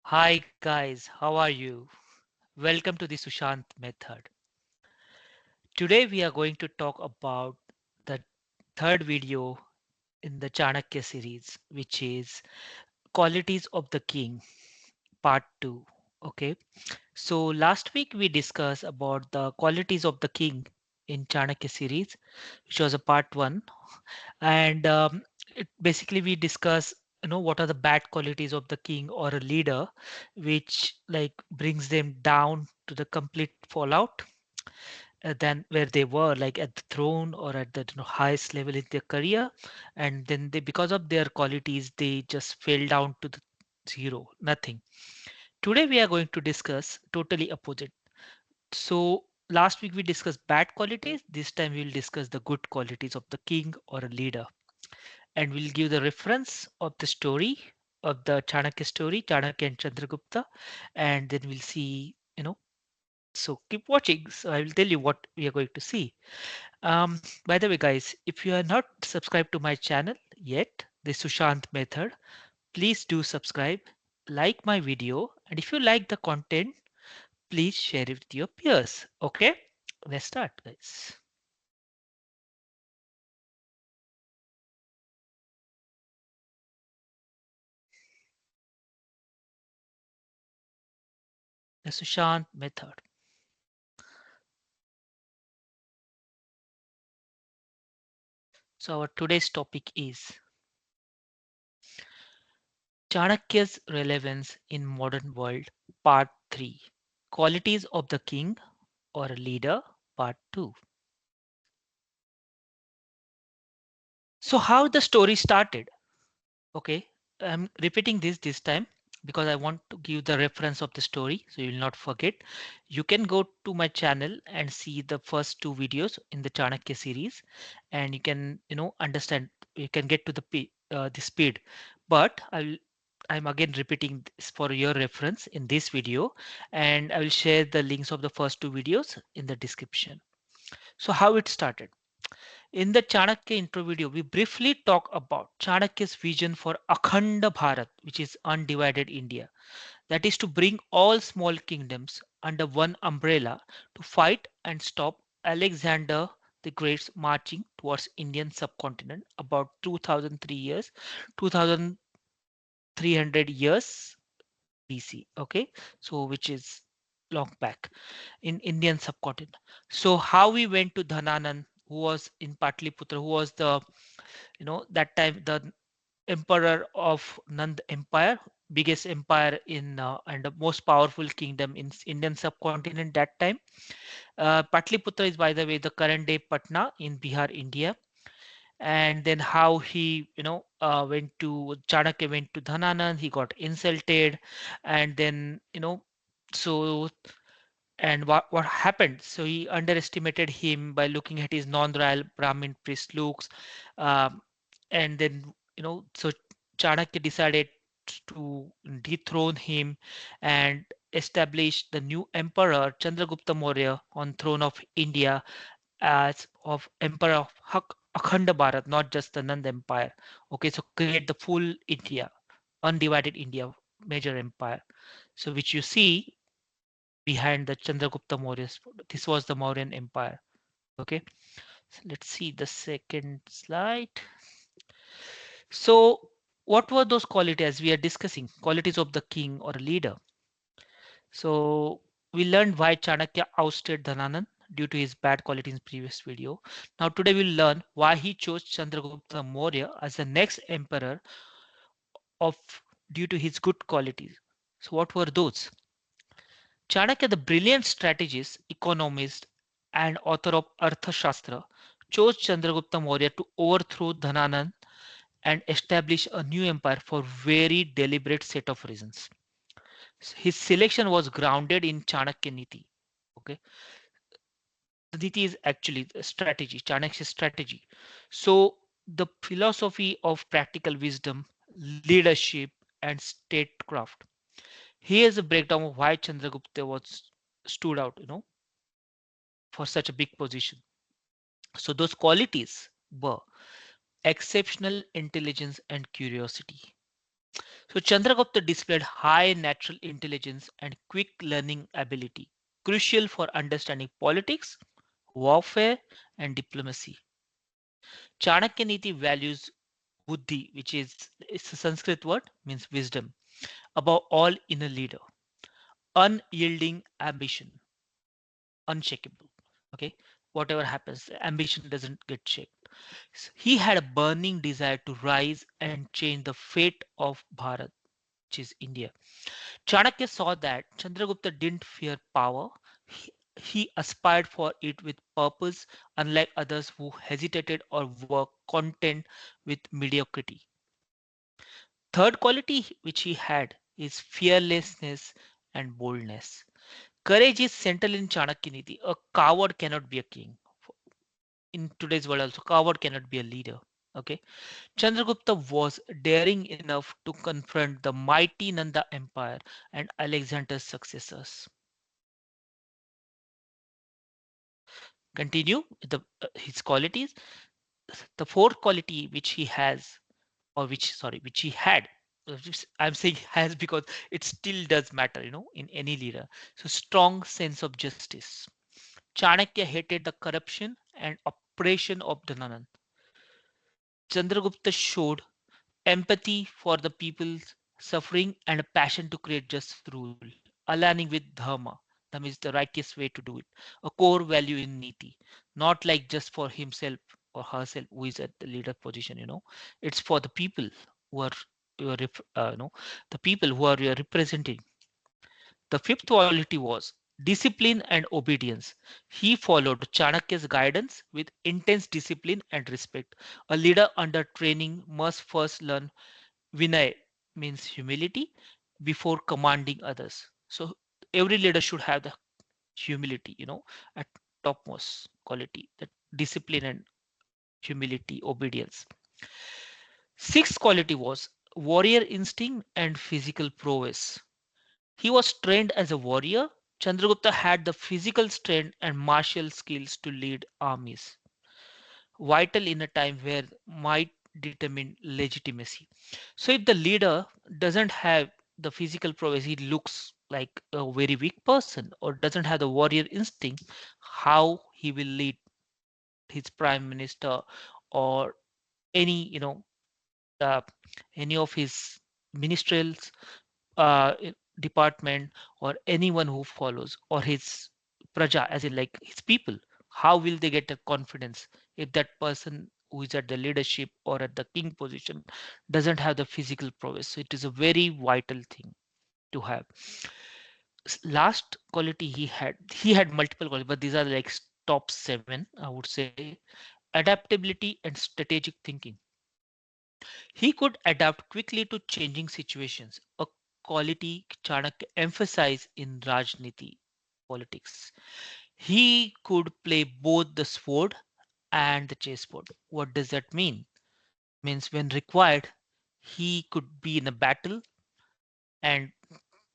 Hi guys, how are you? Welcome to the Sushant method. Today we are going to talk about the third video in the Chanakya series, which is Qualities of the King, part 2. Okay, so last week we discussed about the qualities of the king in Chanakya series, which was a part 1, and basically we discuss what are the bad qualities of the king or a leader which like brings them down to the complete fallout than where they were like at the throne or at the highest level in their career, and then they, because of their qualities, they just fell down to the zero, nothing. Today we are going to discuss totally opposite. So last week we discussed bad qualities, this time we will discuss the good qualities of the king or a leader, and we'll give the reference of the story of the Chanakya story, Chanakya and Chandragupta, and then we'll see, so keep watching. So I will tell you what we are going to see. By the way, guys, if you are not subscribed to my channel yet, the Sushant method, please do subscribe, like my video, and if you like the content, please share it with your peers. Okay, let's start, guys. The Sushant method. So our today's topic is Chanakya's relevance in modern world, part 3. Qualities of the king or a leader, part 2. So how the story started? Okay, I'm repeating this time because I want to give the reference of the story so you will not forget. You can go to my channel and see the first two videos in the Chanakya series, and you can understand. You can get to the speed, but I'm again repeating this for your reference in this video, and I will share the links of the first two videos in the description. So how it started. In the Chanakya intro video, we briefly talk about Chanakya's vision for Akhanda Bharat, which is undivided India. That is to bring all small kingdoms under one umbrella to fight and stop Alexander the Great's marching towards Indian subcontinent about 2003 years, 2300 years BC. Okay, so which is long back in Indian subcontinent. So how we went to Dhananand, who was in Patliputra, who was the that time the emperor of Nand Empire, biggest empire in and the most powerful kingdom in Indian subcontinent that time. Patliputra is, by the way, the current day Patna in Bihar, India. And then how he, went to Chanakya went to Dhananand, he got insulted, and then so and what happened? So he underestimated him by looking at his non-royal Brahmin priest looks, um, and then so Chanakya decided to dethrone him and establish the new emperor Chandragupta Maurya on throne of India as of emperor of Akhanda Bharat, not just the Nand Empire. Okay, so create the full India, undivided India, major empire. So which you see behind the Chandragupta Maurya's. This was the Mauryan Empire. Okay, so let's see the second slide. So what were those qualities we are discussing? Qualities of the king or a leader. So we learned why Chanakya ousted Dhananand due to his bad qualities in previous video. Now today we'll learn why he chose Chandragupta Maurya as the next emperor of due to his good qualities. So what were those? Chanakya, the brilliant strategist, economist, and author of Arthashastra, chose Chandragupta Maurya to overthrow Dhananand and establish a new empire for very deliberate set of reasons. His selection was grounded in Chanakya Neeti. Okay, the Neeti is actually the strategy, Chanakya's strategy. So the philosophy of practical wisdom, leadership, and statecraft. Here's a breakdown of why Chandragupta was stood out, for such a big position. So those qualities were exceptional intelligence and curiosity, So Chandragupta displayed high natural intelligence and quick learning ability, crucial for understanding politics, warfare, and diplomacy. Chanakya Neeti values buddhi, which is it's a Sanskrit word, means wisdom, above all in a leader, unyielding ambition, unshakable. Okay, whatever happens, ambition doesn't get shaken. He had a burning desire to rise and change the fate of Bharat, which is India. Chanakya saw that Chandragupta didn't fear power. He aspired for it with purpose, unlike others who hesitated or were content with mediocrity. Third quality which he had is fearlessness and boldness. Courage is central in Chanakya Niti. A coward cannot be a king. In today's world also, coward cannot be a leader. Okay. Chandragupta was daring enough to confront the mighty Nanda Empire and Alexander's successors. Continue with his qualities. The fourth quality which he has, or which he had. I'm saying has because it still does matter, in any leader. So strong sense of justice. Chanakya hated the corruption and oppression of the Nanan. Chandragupta showed empathy for the people's suffering and a passion to create just rule, aligning with dharma. Dharma is the righteous way to do it, a core value in niti, not like just for himself or herself who is at the leader position. It's for the people who are the people who are representing. The fifth quality was discipline and obedience. He followed Chanakya's guidance with intense discipline and respect. A leader under training must first learn Vinay, means humility, before commanding others. So every leader should have the humility, at topmost quality, that discipline and humility, obedience. Sixth quality was warrior instinct and physical prowess. He was trained as a warrior. Chandragupta had the physical strength and martial skills to lead armies, vital in a time where might determine legitimacy. So if the leader doesn't have the physical prowess, he looks like a very weak person or doesn't have the warrior instinct, how he will lead his prime minister or any, uh, any of his ministerials department or anyone who follows or his praja as in like his people, how will they get the confidence if that person who is at the leadership or at the king position doesn't have the physical prowess. So it is a very vital thing to have. Last quality he had multiple qualities, but these are like top 7 I would say. Adaptability and strategic thinking. He could adapt quickly to changing situations, a quality Chanakya emphasized in Rajniti politics. He could play both the sword and the chessboard. What does that mean? Means when required, he could be in a battle and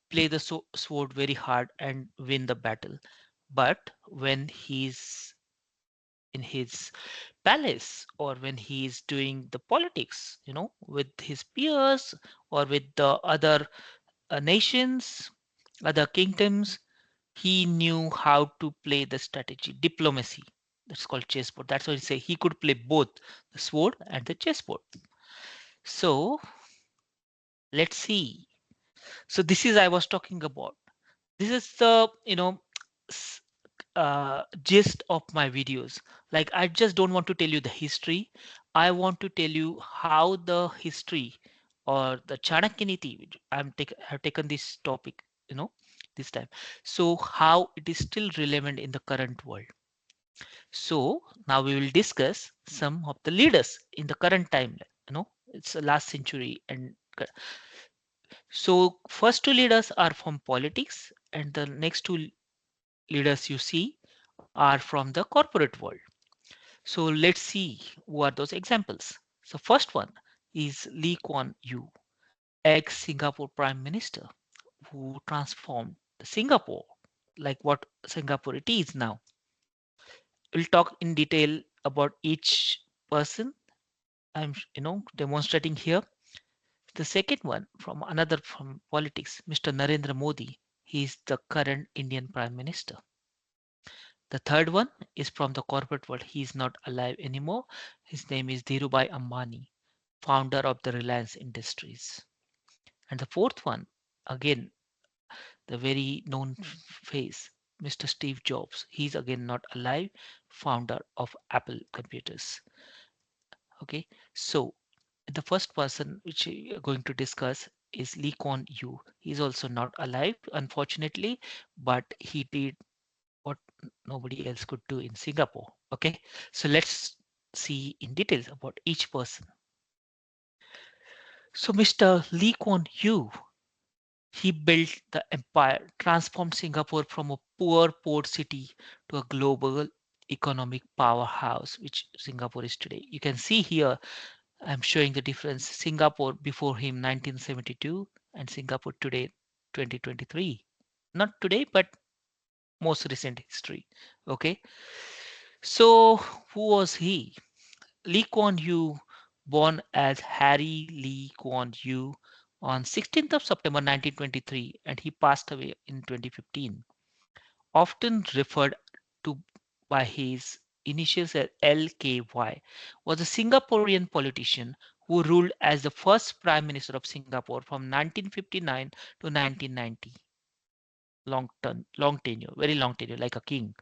play the sword very hard and win the battle. But when he's in his palace or when he's doing the politics, with his peers or with the other nations, other kingdoms, he knew how to play the strategy, diplomacy. That's called chessboard. That's why I say he could play both the sword and the chessboard. So let's see. So this is I was talking about. This is the s- gist of my videos. Like I just don't want to tell you the history. I want to tell you how the history or the Chanakya Niti, which have taken this topic, this time. So how it is still relevant in the current world. So now we will discuss some of the leaders in the current timeline. It's the last century and so first two leaders are from politics and the next two leaders you see are from the corporate world. So let's see who are those examples. So first one is Lee Kuan Yew, ex-Singapore Prime Minister who transformed Singapore like what Singapore it is now. We'll talk in detail about each person I'm demonstrating here. The second one from another from politics, Mr. Narendra Modi. He is the current Indian Prime Minister. The third one is from the corporate world. He is not alive anymore. His name is Dhirubhai Ambani, founder of the Reliance Industries. And the fourth one, again, the very known face, Mr. Steve Jobs. He's again not alive, founder of Apple Computers. Okay, so the first person which we are going to discuss is Lee Kuan Yew. He's also not alive, unfortunately, but he did what nobody else could do in Singapore. Okay, so let's see in details about each person. So Mr. Lee Kuan Yew, he built the empire, transformed Singapore from a poor port city to a global economic powerhouse, which Singapore is today. You can see here, I'm showing the difference. Singapore before him, 1972, and Singapore today, 2023. Not today, but most recent history. Okay. So who was he? Lee Kuan Yew, born as Harry Lee Kuan Yew on 16th of September 1923, and he passed away in 2015. Often referred to by his initials as LKY, was a Singaporean politician who ruled as the first Prime Minister of Singapore from 1959 to 1990. Long tenure, very long tenure, like a king.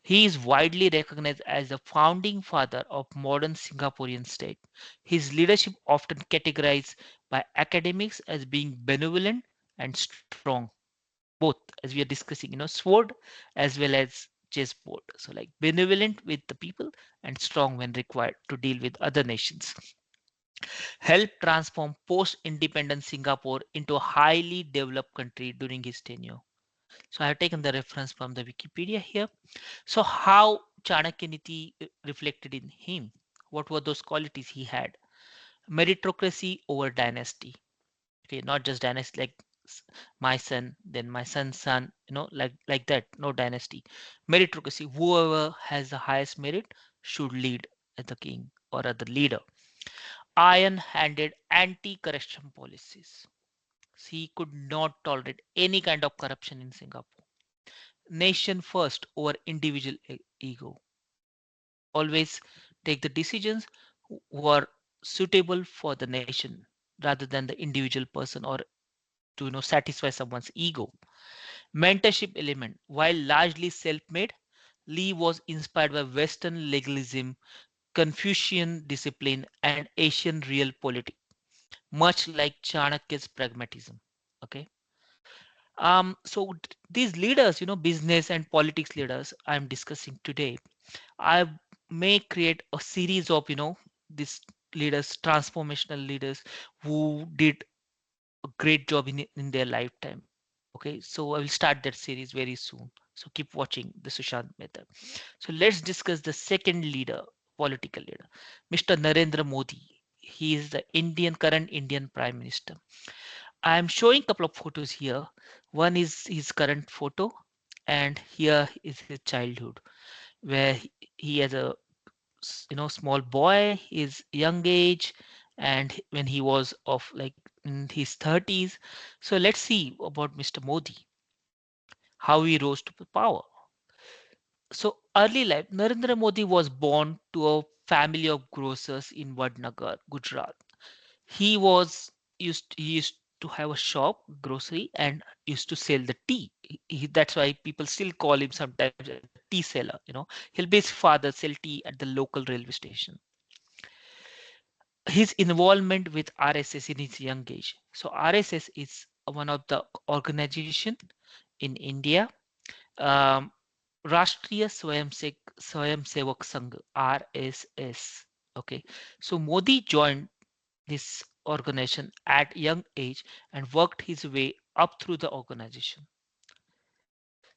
He is widely recognized as the founding father of modern Singaporean state. His leadership often categorized by academics as being benevolent and strong, both as we are discussing, sword as well as chessboard. So like benevolent with the people and strong when required to deal with other nations. Helped transform post-independent Singapore into a highly developed country during his tenure. So I have taken the reference from the Wikipedia here. So how Chanakya Neeti reflected in him? What were those qualities he had? Meritocracy over dynasty. Okay, not just dynasty like my son, then my son's son, like that. No dynasty. Meritocracy. Whoever has the highest merit should lead as the king or as the leader. Iron-handed anti-corruption policies. He could not tolerate any kind of corruption in Singapore. Nation first over individual ego. Always take the decisions who are suitable for the nation rather than the individual person or to satisfy someone's ego. Mentorship element. While largely self-made, Lee was inspired by Western legalism, Confucian discipline, and Asian realpolitik, much like Chanakya's pragmatism. Okay. So these leaders, business and politics leaders I'm discussing today, I may create a series of, these leaders, transformational leaders who did a great job in their lifetime. Okay, so I will start that series very soon. So keep watching the Sushant method. So let's discuss the second leader, political leader, Mr. Narendra Modi. He is the current Indian Prime Minister. I am showing a couple of photos here. One is his current photo, and here is his childhood, where he has a small boy, his young age, and when he was of like in his 30s. So let's see about Mr. Modi, how he rose to the power. So early life, Narendra Modi was born to a family of grocers in Vadnagar, Gujarat. He used to have a shop, grocery, and used to sell the tea. That's why people still call him sometimes a tea seller. He'll be his father sell tea at the local railway station. His involvement with RSS in his young age. So RSS is one of the organization in India. Um, Rashtriya Swayamsevak Sangh, RSS. Okay, so Modi joined this organization at young age and worked his way up through the organization.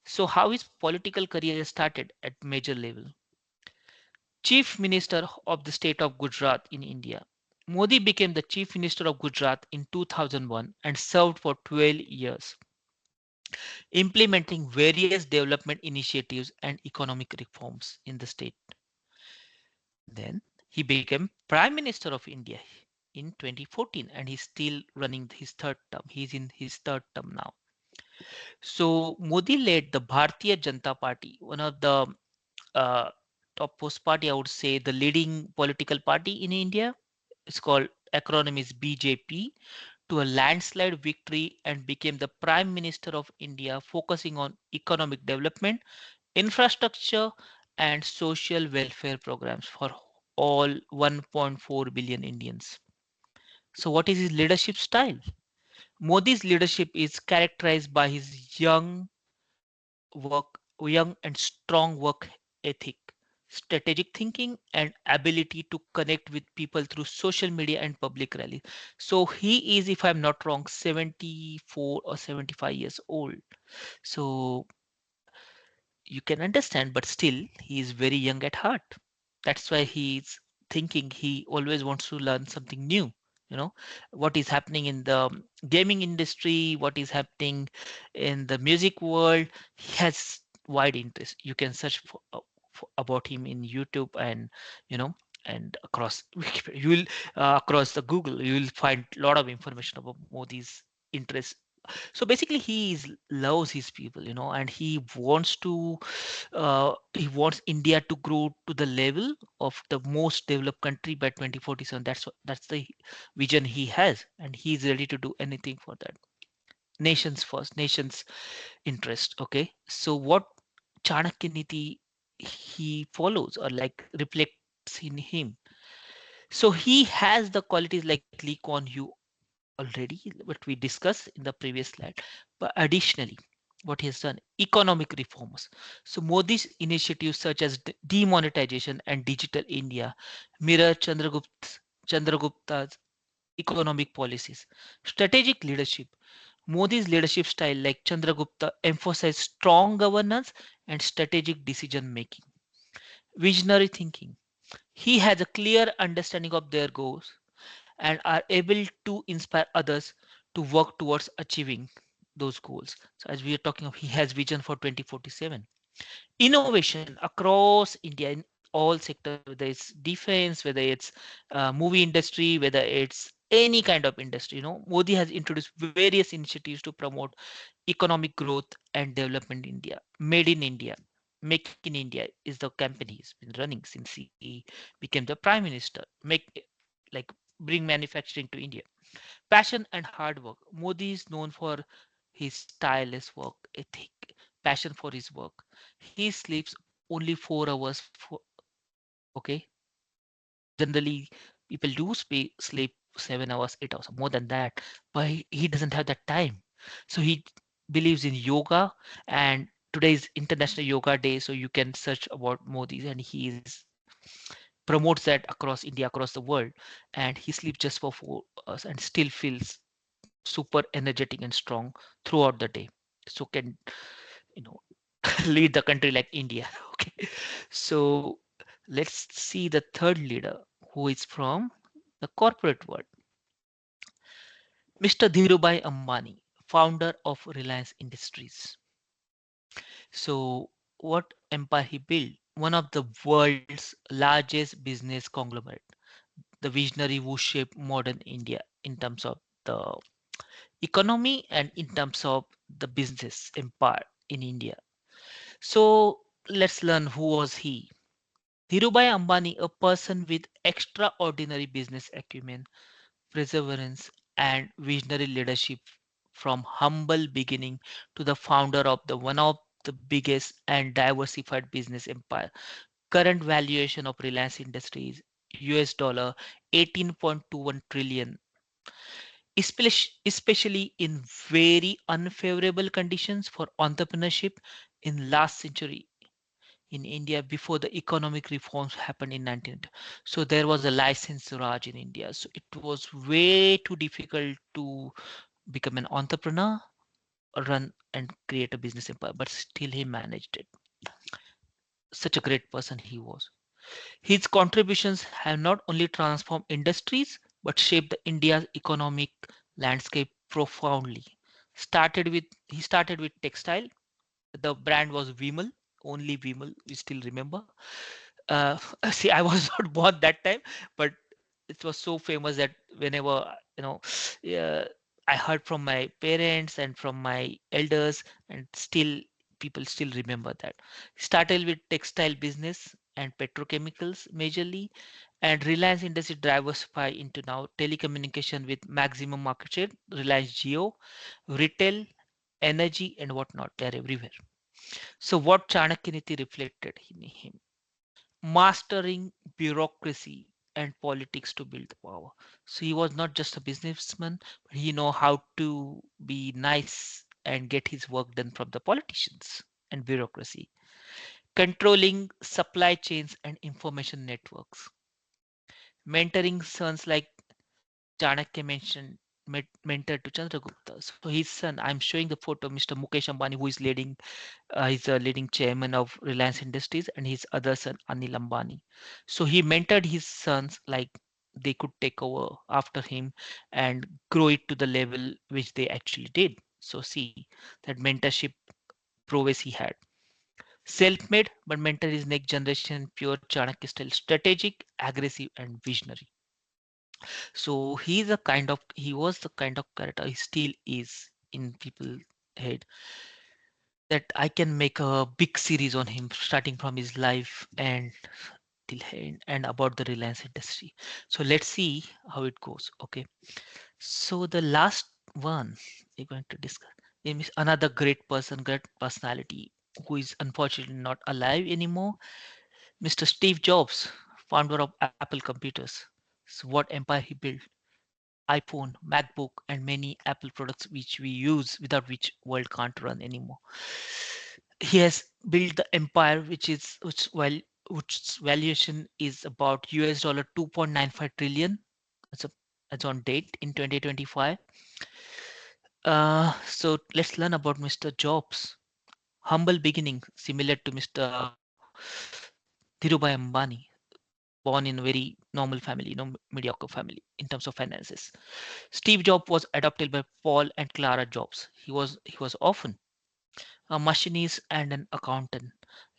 So how his political career started at major level. Chief Minister of the state of Gujarat in India. Modi became the Chief Minister of Gujarat in 2001 and served for 12 years, implementing various development initiatives and economic reforms in the state. Then he became Prime Minister of India. in 2014, and he's still running his third term. He's in his third term now. So Modi led the Bharatiya Janata Party, one of the uh, topmost party, I would say, the leading political party in India. It's called acronym is BJP, to a landslide victory and became the Prime Minister of India, focusing on economic development, infrastructure, and social welfare programs for all 1.4 billion Indians. So, what is his leadership style? Modi's leadership is characterized by his young and strong work ethic, strategic thinking, and ability to connect with people through social media and public rallies. So he is, if I'm not wrong, 74 or 75 years old. So you can understand, but still he is very young at heart. That's why he's thinking, he always wants to learn something new. You know what is happening in the gaming industry, what is happening in the music world. He has wide interest. You can search for about him in YouTube, and you know and across Wikipedia, you will across the Google, you will find a lot of information about Modi's interests. So basically loves his people, and he wants India to grow to the level of the most developed country by 2047. That's the vision he has, and he's ready to do anything for that. Nations first, nations interest. Okay, so what Chanakya Niti he follows, or like reflects in him? So he has the qualities like Lee Kuan Yew already, what we discussed in the previous slide. But additionally, what he has done, economic reforms. So Modi's initiatives such as demonetization and digital India mirror Chandragupta's economic policies. Strategic leadership. Modi's leadership style, like Chandragupta, emphasized strong governance and strategic decision making. Visionary thinking. He has a clear understanding of their goals and are able to inspire others to work towards achieving those goals. So as we are talking of, he has vision for 2047. Innovation across India in all sectors, whether it's defense, whether it's movie industry, whether it's any kind of industry. Modi has introduced various initiatives to promote economic growth and development in India. Made in India. Make in India is the campaign he's been running since he became the prime minister. Like bring manufacturing to India. Passion and hard work. Modi is known for his tireless work ethic, passion for his work. He sleeps only 4 hours. Okay, generally people do sleep 7 hours, 8 hours, more than that, but he doesn't have that time. So he believes in yoga, and today is International Yoga Day, so you can search about Modi, and he promotes that across India, across the world, and he sleeps just for 4 hours and still feels super energetic and strong throughout the day. So can you know lead the country like India. Okay, so let's see the third leader, who is from the corporate world, Mr. Dhirubhai Ambani, founder of Reliance Industries. So what empire he built? One of the world's largest business conglomerate, the visionary who shaped modern India in terms of the economy and in terms of the business empire in India. So let's learn who was he. Dhirubhai Ambani, a person with extraordinary business acumen, perseverance, and visionary leadership, from humble beginning to the founder of the one of the biggest and diversified business empire. Current valuation of Reliance Industries US dollar 18.21 trillion, especially in very unfavorable conditions for entrepreneurship in last century in India before the economic reforms happened in 19. So there was a license Raj in India. So it was way too difficult to become an entrepreneur, run and create a business empire, but still he managed it. Such a great person he was. His contributions have not only transformed industries but shaped the India's economic landscape profoundly. He started with textile. The brand was Vimal, only Vimal. We still remember. Uh, see, I was not born that time, but it was so famous that whenever yeah, I heard from my parents and from my elders, and still people still remember that. Started with textile business and petrochemicals majorly, and Reliance Industry diversify into now telecommunication with maximum market share. Reliance Geo, retail, energy, and whatnot. They are everywhere. So what Chanakya Niti reflected in him? Mastering bureaucracy and politics to build the power. So he was not just a businessman, but he know how to be nice and get his work done from the politicians and bureaucracy. Controlling supply chains and information networks. Mentoring sons like Chanakya mentioned mentor to Chandragupta. So his son, I'm showing the photo, Mr. Mukesh Ambani, who is leading, he's a leading chairman of Reliance Industries, and his other son, Anil Ambani. So he mentored his sons like they could take over after him and grow it to the level which they actually did. So see that mentorship prowess he had. Self-made, but mentor his next generation, pure Chanakya style, strategic, aggressive, and visionary. So he was the kind of character he still is in people's head, that I can make a big series on him, starting from his life and till end, and about the Reliance industry. So let's see how it goes. Okay. So the last one we're going to discuss is another great person, great personality who is unfortunately not alive anymore. Mr. Steve Jobs, founder of Apple Computers. So what empire he built. iPhone, MacBook, and many Apple products which we use, without which world can't run anymore. He has built the empire which valuation is about US dollar 2.95 trillion. That's a that's on date in 2025. So let's learn about Mr. Jobs. Humble beginning, similar to Mr. Dhirubhai Ambani, born in a very normal family, mediocre family in terms of finances. Steve Jobs was adopted by Paul and Clara Jobs. He was often a machinist and an accountant,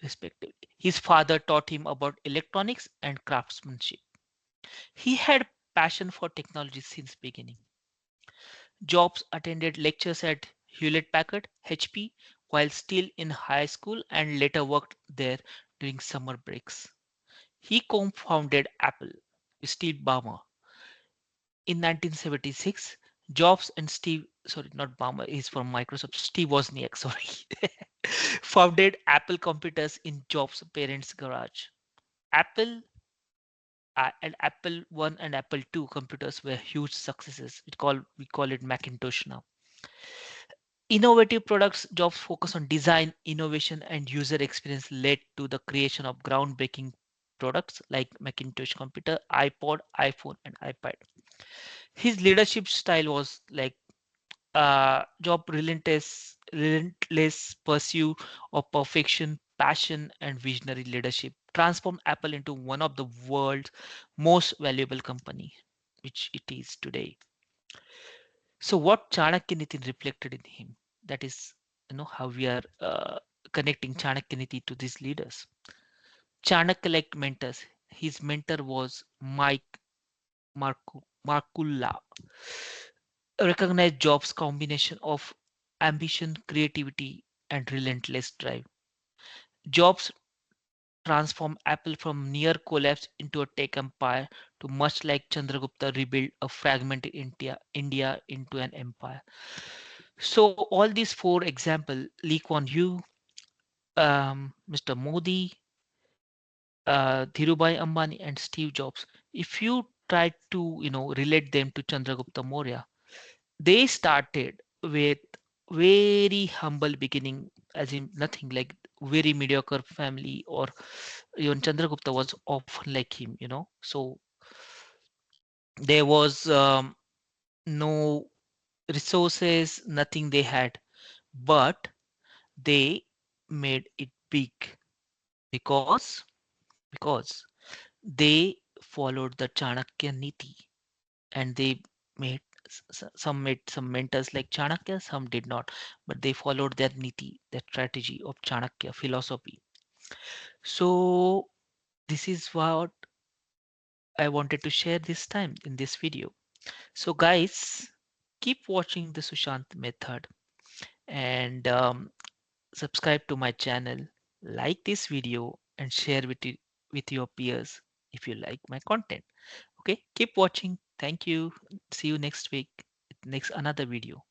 respectively. His father taught him about electronics and craftsmanship. He had passion for technology since beginning. Jobs attended lectures at Hewlett Packard (HP) while still in high school, and later worked there during summer breaks. He co-founded Apple with Steve Ballmer in 1976. Jobs and Steve, sorry, not Ballmer, he's from Microsoft. Steve Wozniak, sorry, founded Apple Computers in Jobs' parents' garage. Apple and Apple One and Apple Two computers were huge successes. We call it Macintosh now. Innovative products, Jobs focus on design, innovation, and user experience led to the creation of groundbreaking products like Macintosh computer, iPod, iPhone, and iPad. His leadership style was like job relentless pursuit of perfection, passion, and visionary leadership transformed Apple into one of the world's most valuable company, which it is today. So what Chanakya Nitin reflected in him, that is, how we are connecting Chanakya Niti to these leaders. Chanakya like mentors. His mentor was Mike Markulla, recognized Jobs' combination of ambition, creativity, and relentless drive. Jobs transformed Apple from near collapse into a tech empire to, much like Chandragupta, rebuild a fragmented India into an empire. So all these four examples, Lee Kuan Yew, Mr. Modi, Dhirubhai Ambani, and Steve Jobs, if you try to relate them to Chandragupta Maurya, they started with very humble beginning, as in nothing, like very mediocre family, or even Chandragupta was often like him. So there was no resources, nothing they had, but they made it big because because they followed the Chanakya Niti, and they made some made some mentors like Chanakya, some did not, but they followed their Niti, their strategy of Chanakya philosophy. So this is what I wanted to share this time in this video. So, guys, keep watching the Sushant method and subscribe to my channel, like this video, and share with your peers if you like my content. Okay, keep watching. Thank you. See you next week, next another video.